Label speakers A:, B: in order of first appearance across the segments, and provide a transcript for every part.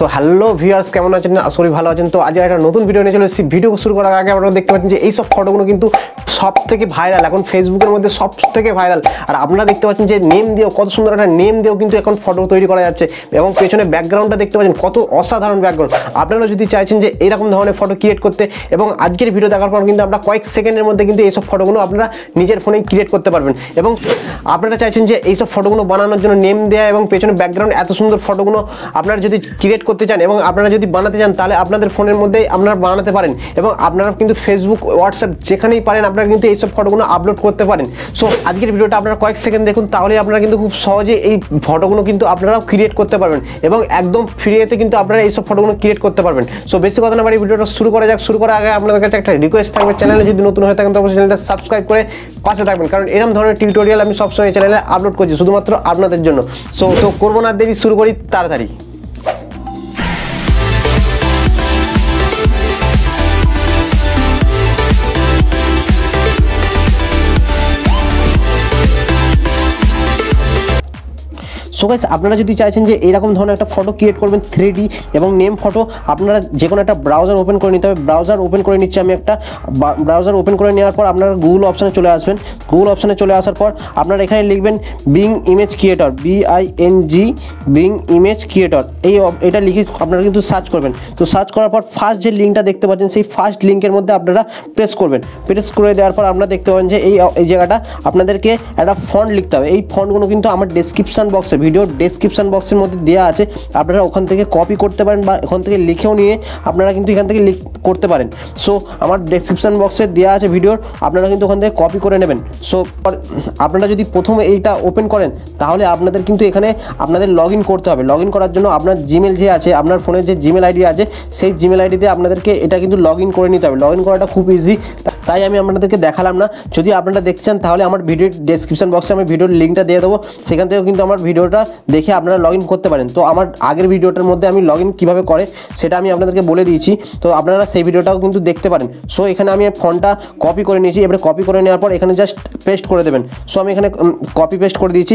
A: So hello viewers, কেমন আছেন? আশা করি ভালো আছেন। তো আজ একটা নতুন ভিডিও নিয়ে চলে এসেছি। ভিডিও শুরু করার আগে আপনারা দেখতে পাচ্ছেন যে এই সব ফটোগুলো কিন্তু সব থেকে ভাইরাল, এখন ফেসবুকের মধ্যে সব থেকে ভাইরাল। আর আপনারা দেখতে পাচ্ছেন যে নেম দিয়েও, কত সুন্দর একটা নেম দিয়েও কিন্তু এখন ফটো তৈরি করা যাচ্ছে, এবং পেছনে ব্যাকগ্রাউন্ডটা দেখতে পাচ্ছেন কত অসাধারণ ব্যাকগ্রাউন্ড। আপনারা যদি চাইছেন যে এরকম ধরনের ফটো ক্রিয়েট করতে, এবং আজকের ভিডিও দেখার পর কিন্তু আপনারা কয়েক সেকেন্ডের মধ্যে কিন্তু এইসব ফটোগুলো আপনারা নিজের ফোনে ক্রিয়েট করতে পারবেন। এবং আপনারা চাইছেন যে এইসব ফটোগুলো বানানোর জন্য নেম দেওয়া এবং পেছনে ব্যাকগ্রাউন্ড এত সুন্দর ফটোগুলো আপনারা যদি ক্রিয়েট করতে চান এবং আপনারা যদি বানাতে চান, তাহলে আপনাদের ফোনের মধ্যেই আপনারা বানাতে পারেন, এবং আপনারা কিন্তু ফেসবুক, হোয়াটসঅ্যাপ যেখানেই পারেন আপনারা কিন্তু এইসব ফটোগুলো আপলোড করতে পারেন। সো আজকের ভিডিওটা আপনারা কয়েক সেকেন্ড দেখুন, তাহলে আপনারা কিন্তু খুব সহজে এই ফটোগুলো কিন্তু আপনারাও ক্রিয়েট করতে পারবেন, এবং একদম ফ্রিতে কিন্তু আপনারা এইসব ফটোগুলো ক্রিয়েট করতে পারবেন। সো বেশি কথা না বাড়ি ভিডিওটা শুরু করা যাক। শুরু করার আগে আপনাদের কাছে একটা রিকোয়েস্ট থাকবে, চ্যানেলে যদি নতুন হয়ে থাকেন তো অবশ্যই চ্যানেলটা সাবস্ক্রাইব করে পাশে থাকবেন, কারণ এরকম ধরনের টিউটোরিয়াল আমি সবসময় চ্যানেলে আপলোড করছি শুধুমাত্র আপনাদের জন্য। সো করবো না দেরি, শুরু করি তাড়াতাড়ি। সো গাইস, আপনারা যদি চাইছেন যে এরকম ধরনের একটা ফটো ক্রিয়েট করবেন 3D এবং নেম ফটো, আপনারা যে কোনো একটা ব্রাউজার ওপেন করে নিতে হবে। ব্রাউজার ওপেন করে নিচ্ছি আমি একটা। ব্রাউজার ওপেন করে নেওয়ার পর আপনারা গুগল অপশানে চলে আসবেন। গুগল অপশানে চলে আসার পর আপনারা এখানে লিখবেন being image creator, BING being image creator. এটা লিখে আপনারা কিন্তু সার্চ করবেন। তো সার্চ করার পর ফার্স্ট যে লিঙ্কটা দেখতে পাচ্ছেন, সেই ফার্স্ট লিঙ্কের মধ্যে আপনারা প্রেস করবেন। প্রেস করে দেওয়ার পর আপনারা দেখতে পাবেন যে এই জায়গাটা আপনাদেরকে একটা ফন্ট লিখতে হবে। এই ফন্টগুলো কিন্তু আমার ডেসক্রিপশন বক্সে, ভিডিওর ডেসক্রিপশন বক্সের মধ্যে দেওয়া আছে, আপনারা ওখান থেকে কপি করতে পারেন বা ওখান থেকে লিখেও নিয়ে আপনারা কিন্তু এখান থেকে করতে পারেন। সো আমার ডেসক্রিপশন বক্সে দেওয়া আছে ভিডিওর, আপনারা কিন্তু ওখান থেকে কপি করে নেবেন। সো আপনারা যদি প্রথমে এইটা ওপেন করেন, তাহলে আপনাদের কিন্তু এখানে আপনাদের লগ ইন করতে হবে। লগ ইন করার জন্য আপনার জিমেল যে আছে, আপনার ফোনের যে জিমেল আইডি আছে, সেই জিমেল আইডিতে আপনাদেরকে এটা কিন্তু লগ ইন করে নিতে হবে। লগ ইন করাটা খুব ইজি, তাই আমি আপনাদেরকে দেখালাম না। যদি আপনারা দেখতে চান, তাহলে আমার ভিডিওর ডেসক্রিপশন বক্সে আমি ভিডিওর লিঙ্কটা দিয়ে দেবো, সেখান থেকেও কিন্তু আমার ভিডিওটা দেখে আপনারা লগ ইন করতে পারেন। তো আমার আগের ভিডিওটার মধ্যে আমি লগ ইন কীভাবে করে সেটা আমি আপনাদেরকে বলে দিয়েছি, তো আপনারা সেই ভিডিওটাও কিন্তু দেখতে পারেন। সো এখানে আমি ফন্টটা কপি করে নিয়েছি। এবারে কপি করে নেওয়ার পর এখানে জাস্ট পেস্ট করে দেবেন। সো আমি এখানে কপি পেস্ট করে দিয়েছি।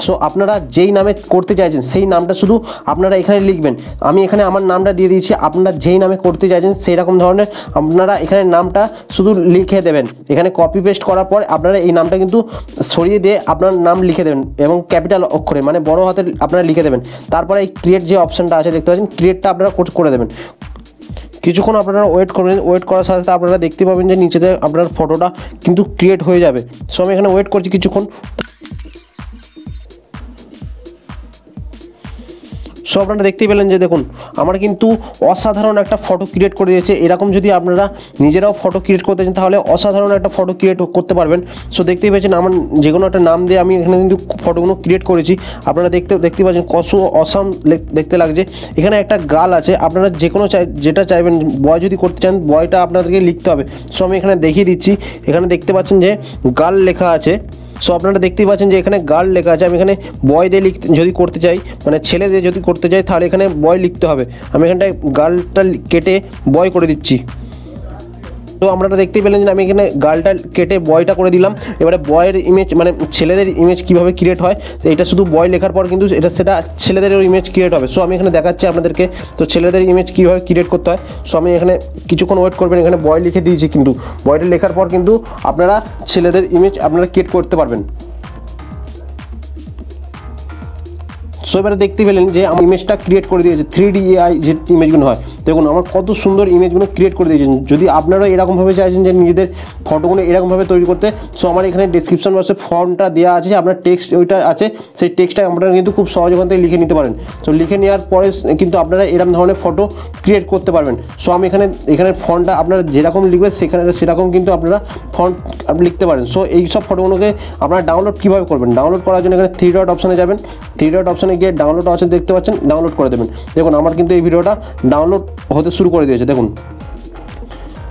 A: সো আপনারা যেই নামে করতে চাইছেন সেই নামটা শুধু আপনারা এখানে লিখবেন। আমি এখানে আমার নামটা দিয়ে দিয়েছি। আপনারা যেই নামে করতে চাইছেন সেই রকম ধরনের আপনারা এখানে নামটা শুধু লিখে দেবেন। এখানে কপি পেস্ট করার পর আপনারা এই নামটা কিন্তু সরিয়ে দিয়ে আপনার নাম লিখে দেবেন, এবং ক্যাপিটাল অক্ষরে মানে বড় হাতে আপনারা লিখে দেবেন। তারপরে এই ক্রিয়েট যে অপশানটা আছে দেখতে পাচ্ছেন, ক্রিয়েটটা আপনারা করে দেবেন। কিছুক্ষণ আপনারা ওয়েট করবেন। ওয়েট করার সাথে সাথে আপনারা দেখতে পাবেন যে নিচেতে আপনার ফটোটা কিন্তু ক্রিয়েট হয়ে যাবে। সো আমি এখানে ওয়েট করছি কিছুক্ষণ। সো আপনারা দেখতেই পেলেন যে দেখুন আমার কিন্তু অসাধারণ একটা ফটো ক্রিয়েট করে দিয়েছে। এরকম যদি আপনারা নিজেরাও ফটো ক্রিয়েট করতে চান, তাহলে অসাধারণ একটা ফটো ক্রিয়েট করতে পারবেন। সো দেখতেই পেয়েছেন আমার যে কোনো একটা নাম দিয়ে আমি এখানে কিন্তু ফটোগুলো ক্রিয়েট করেছি। আপনারা দেখতে পাচ্ছেন কত অসাম দেখতে লাগছে। এখানে একটা গাল আছে, আপনারা যে কোনো যেটা চাইবেন, বয় যদি করতে চান বয়টা আপনাদেরকে লিখতে হবে। সো আমি এখানে দেখিয়ে দিচ্ছি। এখানে দেখতে পাচ্ছেন যে গার্ল লেখা আছে। সো আপনারা দেখতেই পাচ্ছেন যে এখানে গার্ল লেখা আছে। আমি এখানে বয় দিয়ে যদি করতে চাই, মানে ছেলে দিয়ে যদি করতে চাই, তাহলে এখানে বয় লিখতে হবে। আমি এখানটায় গার্লটা কেটে বয় করে দিচ্ছি। তো আপনারা দেখতেই পেলেন যে আমি এখানে গার্লটা কেটে বয়টা করে দিলাম। এবারে বয়ের ইমেজ মানে ছেলেদের ইমেজ কীভাবে ক্রিয়েট হয়, এটা শুধু বয় লেখার পর কিন্তু সেটা ছেলেদের ইমেজ ক্রিয়েট হবে। সো আমি এখানে দেখাচ্ছি আপনাদেরকে, তো ছেলেদের ইমেজ কীভাবে ক্রিয়েট করতে হয়। সো আমি এখানে কিছুক্ষণ ওয়েট করবেন। এখানে বয় লিখে দিয়েছি, কিন্তু বয়টা লেখার পর কিন্তু আপনারা ছেলেদের ইমেজ আপনারা ক্রিয়েট করতে পারবেন। সো এবারে দেখতে পেলেন যে আমার ইমেজটা ক্রিয়েট করে দিয়েছে। 3D AI যে ইমেজগুলো হয়, দেখুন আমার কত সুন্দর ইমেজগুলো ক্রিয়েট করে দিয়েছেন। যদি আপনারা এরকমভাবে চাইছেন যে নিজেদের ফটোগুলো এরকমভাবে তৈরি করতে, সো আমার এখানে ডেসক্রিপশন বক্সে ফর্মটা দেওয়া আছে, আপনার টেক্সট ওইটা আছে, সেই টেক্সটটা আপনারা কিন্তু খুব সহজ ওখান থেকে লিখে নিতে পারেন। তো লিখে নেওয়ার পরে কিন্তু আপনারা এরকম ধরনের ফটো ক্রিয়েট করতে পারবেন। সো আমি এখানে ফন্টটা আপনারা যেরকম লিখবেন সেরকম কিন্তু আপনারা ফন্ট লিখতে পারেন। সো এই সব ফটোগুলোকে আপনারা ডাউনলোড কীভাবে করবেন, ডাউনলোড করার জন্য এখানে 3 ডট অপশানে যাবেন। 3 ডট অপশানে গিয়ে ডাউনলোড অপশন দেখতে পাচ্ছেন, ডাউনলোড করে দেবেন। দেখুন আমার কিন্তু এই ভিডিওটা ডাউনলোড হতে শুরু করে দিয়েছে। দেখুন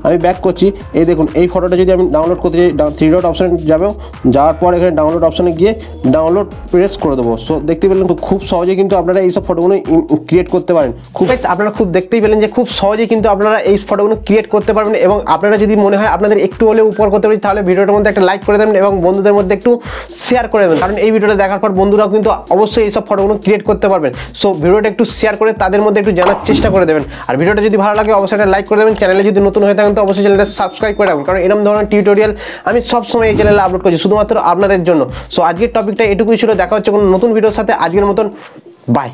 A: আমি ব্যাক করছি। এই দেখুন এই ফটোটা যদি আমি ডাউনলোড করতে যাই, থ্রি ডট অপশানে যাবো, যাওয়ার পর এখানে ডাউনলোড অপশানে গিয়ে ডাউনলোড প্রেস করে দেবো। সো দেখতে পেলেন খুব সহজে কিন্তু আপনারা এইসব ফটোগুলো ক্রিয়েট করতে পারেন। আপনারা খুব দেখতেই পেলেন যে খুব সহজেই কিন্তু আপনারা এই ফটোগুলো ক্রিয়েট করতে পারবেন। এবং আপনারা যদি মনে হয় আপনাদের একটু হলেও উপর করতে পারি, তাহলে ভিডিওটার মধ্যে একটা লাইক করে দেবেন এবং বন্ধুদের মধ্যে একটু শেয়ার করে দেবেন, কারণ এই ভিডিওটা দেখার পর বন্ধুরাও কিন্তু অবশ্যই এইসব ফটোগুলো ক্রিয়েট করতে পারবেন। সো ভিডিওটা একটু শেয়ার করে তাদের মধ্যে একটু জানার চেষ্টা করে দেবেন। আর ভিডিওটা যদি ভালো লাগে অবশ্যই একটা লাইক করে দেবেন। চ্যানেলে যদি নতুন হয়ে থাকেন তো অবশ্যই চ্যানেলটা সাবস্ক্রাইব করে রাখবেন, কারণ এরকম ধরনের টিউটোরিয়াল আমি সবসময় এই চ্যানেলে আপলোড করছি শুধুমাত্র আপনাদের জন্য। সো আজকের টপিকটা এটুকুই ছিল। দেখা হচ্ছে কোনো নতুন ভিডিওর সাথে। আজকের মতন বাই।